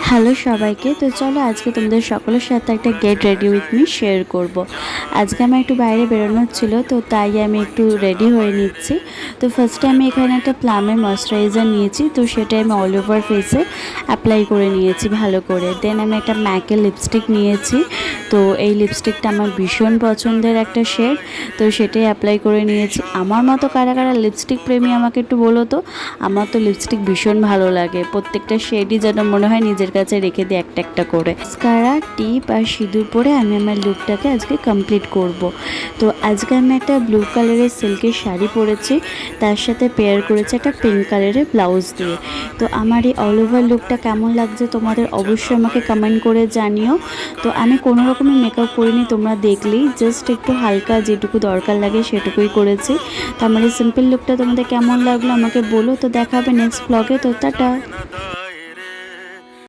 Hello সবাইকে। তো চলো আজকে তোমাদের সকলের সাথে একটা get ready with me share করব। আজকে আমার একটু বাইরে বেরোনোর ছিল, তো তাই আমি একটু রেডি হয়ে নিচ্ছি। তো ফার্স্টে আমি এখানে একটা প্লামের ময়শ্চারাইজার নিয়েছি, তো সেটা আমি অল ওভার ফেসে অ্যাপ্লাই করে নিয়েছি ভালো করে। দেন আমি একটা ম্যাকের লিপস্টিক নিয়েছি। তো এই লিপস্টিকটা আমার ভীষণ পছন্দের একটা শেড, তো সেটাই অ্যাপ্লাই করে নিয়েছি। আমার মতো কারা কারা লিপস্টিক প্রেমী আমাকে একটু বলো তো। আমার তো লিপস্টিক ভীষণ ভালো লাগে, প্রত্যেকটা শেডই যেন মনে হয় নিজের কাছে রেখে দিই একটা একটা করে। মাস্কারা, টিপ আর সিঁদুর পরে আমি আমার লুকটাকে আজকে কমপ্লিট করব। তো আজকে আমি একটা ব্লু কালারের সিল্কের শাড়ি পরেছি, তার সাথে পেয়ার করেছি একটা পিঙ্ক কালারের ব্লাউজ দিয়ে। তো আমার এই অল ওভার লুকটা কেমন লাগছে তোমাদের অবশ্যই আমাকে কমেন্ট করে জানিও। তো আমি কোনো রকমের মেকআপ করিনি, তোমরা দেখলেই জাস্ট একটু হালকা যেটুকু দরকার লাগে সেটুকুই করেছি। তো আমার এই সিম্পল লুকটা তোমাদের কেমন লাগলো আমাকে বলো। তো দেখা হবে নেক্সট ব্লগে। তো টাটা।